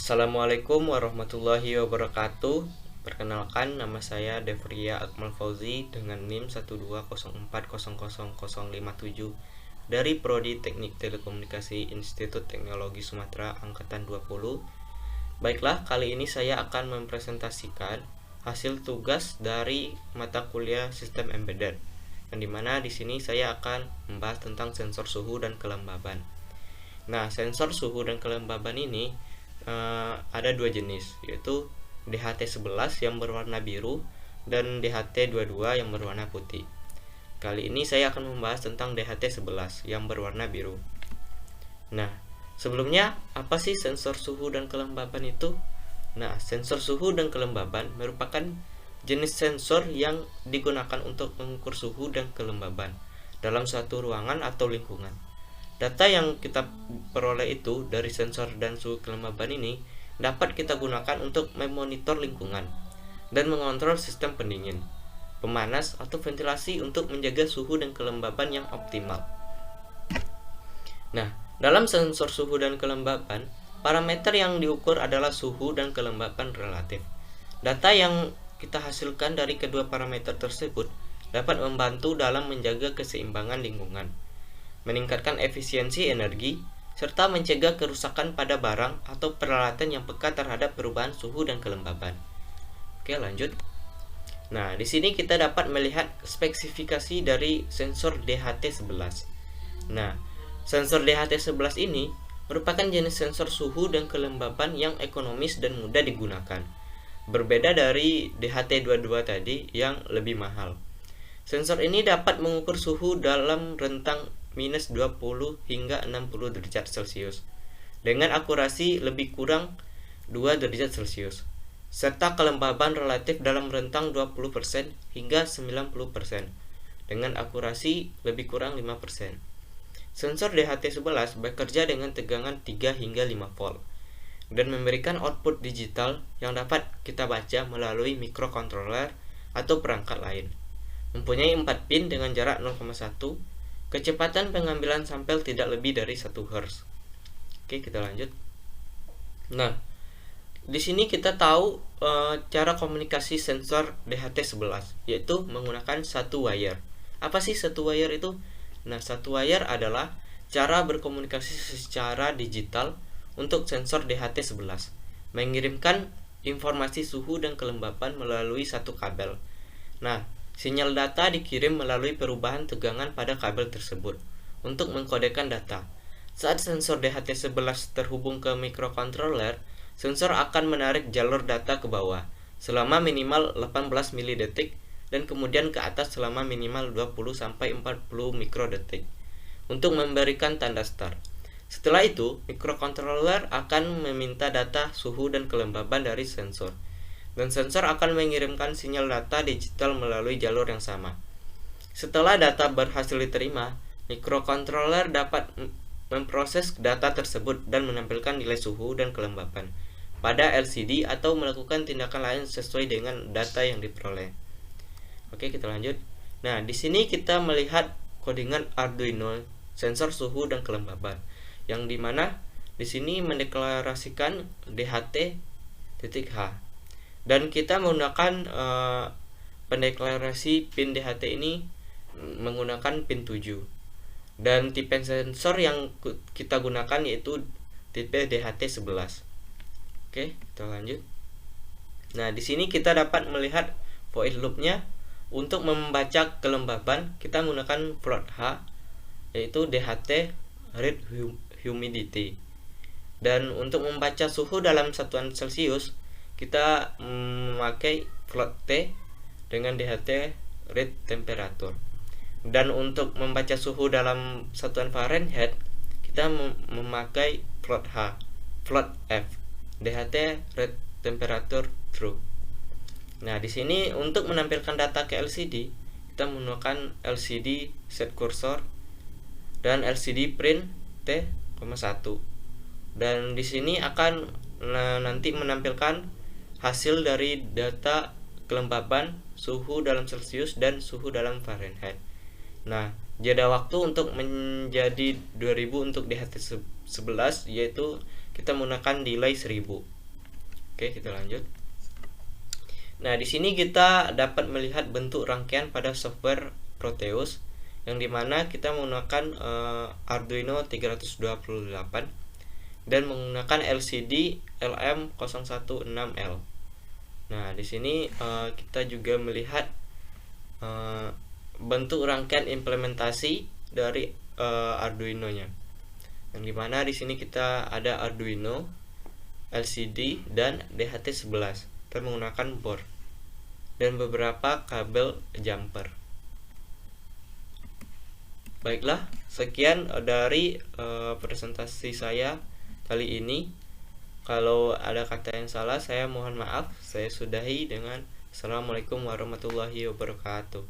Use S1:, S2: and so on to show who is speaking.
S1: Assalamualaikum warahmatullahi wabarakatuh. Perkenalkan, nama saya Devria Akmal Fauzi dengan NIM 120400057 dari Prodi Teknik Telekomunikasi Institut Teknologi Sumatera Angkatan 20. Baiklah, kali ini saya akan mempresentasikan hasil tugas dari mata kuliah Sistem Embedded. Yang dimana di sini saya akan membahas tentang sensor suhu dan kelembaban. Nah, sensor suhu dan kelembaban ini ada dua jenis, yaitu DHT11 yang berwarna biru dan DHT22 yang berwarna putih. Kali ini saya akan membahas tentang DHT11 yang berwarna biru. Nah, sebelumnya apa sih sensor suhu dan kelembaban itu? Nah, sensor suhu dan kelembaban merupakan jenis sensor yang digunakan untuk mengukur suhu dan kelembaban dalam suatu ruangan atau lingkungan. Data yang kita peroleh itu dari sensor dan suhu kelembaban ini dapat kita gunakan untuk memonitor lingkungan dan mengontrol sistem pendingin, pemanas, atau ventilasi untuk menjaga suhu dan kelembaban yang optimal. Nah, dalam sensor suhu dan kelembaban, parameter yang diukur adalah suhu dan kelembaban relatif. Data yang kita hasilkan dari kedua parameter tersebut dapat membantu dalam menjaga keseimbangan lingkungan, meningkatkan efisiensi energi, serta mencegah kerusakan pada barang atau peralatan yang peka terhadap perubahan suhu dan kelembaban. Oke, lanjut. Nah, di sini kita dapat melihat spesifikasi dari sensor DHT11. Nah, sensor DHT11 ini merupakan jenis sensor suhu dan kelembaban yang ekonomis dan mudah digunakan. Berbeda dari DHT22 tadi yang lebih mahal. Sensor ini dapat mengukur suhu dalam rentang minus 20 hingga 60 derajat Celcius dengan akurasi lebih kurang 2 derajat Celcius serta kelembaban relatif dalam rentang 20% hingga 90% dengan akurasi lebih kurang 5%. Sensor DHT11 bekerja dengan tegangan 3 hingga 5 volt dan memberikan output digital yang dapat kita baca melalui microcontroller atau perangkat lain. Mempunyai 4 pin dengan jarak 0,1, kecepatan pengambilan sampel tidak lebih dari 1 Hz. Oke, kita lanjut. Nah, di sini kita tahu cara komunikasi sensor DHT11, yaitu menggunakan satu wire. Apa sih satu wire itu? Nah, satu wire adalah cara berkomunikasi secara digital untuk sensor DHT11, mengirimkan informasi suhu dan kelembaban melalui satu kabel. Nah, sinyal data dikirim melalui perubahan tegangan pada kabel tersebut untuk mengkodekan data. Saat sensor DHT11 terhubung ke microcontroller, sensor akan menarik jalur data ke bawah selama minimal 18 milidetik dan kemudian ke atas selama minimal 20-40 mikrodetik untuk memberikan tanda start. Setelah itu, microcontroller akan meminta data suhu dan kelembaban dari sensor, dan sensor akan mengirimkan sinyal data digital melalui jalur yang sama. Setelah data berhasil diterima, microcontroller dapat memproses data tersebut dan menampilkan nilai suhu dan kelembaban pada LCD atau melakukan tindakan lain sesuai dengan data yang diperoleh. Oke, kita lanjut. Nah, di sini kita melihat kodingan Arduino sensor suhu dan kelembaban, yang dimana di sini mendeklarasikan DHT.H. Dan kita menggunakan pendeklarasi pin DHT ini menggunakan pin 7. Dan tipe sensor yang kita gunakan yaitu tipe DHT11. Oke, kita lanjut. Nah, di sini kita dapat melihat void loop-nya. Untuk membaca kelembaban, kita menggunakan float H, yaitu DHT read humidity. Dan untuk membaca suhu dalam satuan Celcius, kita memakai float T dengan DHT read temperature. Dan untuk membaca suhu dalam satuan Fahrenheit, kita memakai float F, DHT read temperature true. Nah, di sini untuk menampilkan data ke LCD, kita menggunakan LCD set cursor dan LCD print T,1. Dan di sini akan nanti menampilkan hasil dari data kelembaban, suhu dalam Celcius dan suhu dalam Fahrenheit. Nah, jeda waktu untuk menjadi 2000 untuk DHT11 yaitu kita menggunakan delay 1000. Oke, kita lanjut. Nah, di sini kita dapat melihat bentuk rangkaian pada software Proteus, yang dimana kita menggunakan Arduino 328 dan menggunakan LCD LM016L. Nah, di sini kita juga melihat bentuk rangkaian implementasi dari Arduino-nya. Yang dimana di sini kita ada Arduino, LCD, dan DHT11 dan menggunakan board dan beberapa kabel jumper. Baiklah, sekian dari presentasi saya kali ini. Kalau ada kata yang salah, saya mohon maaf. Saya sudahi dengan Assalamualaikum warahmatullahi wabarakatuh.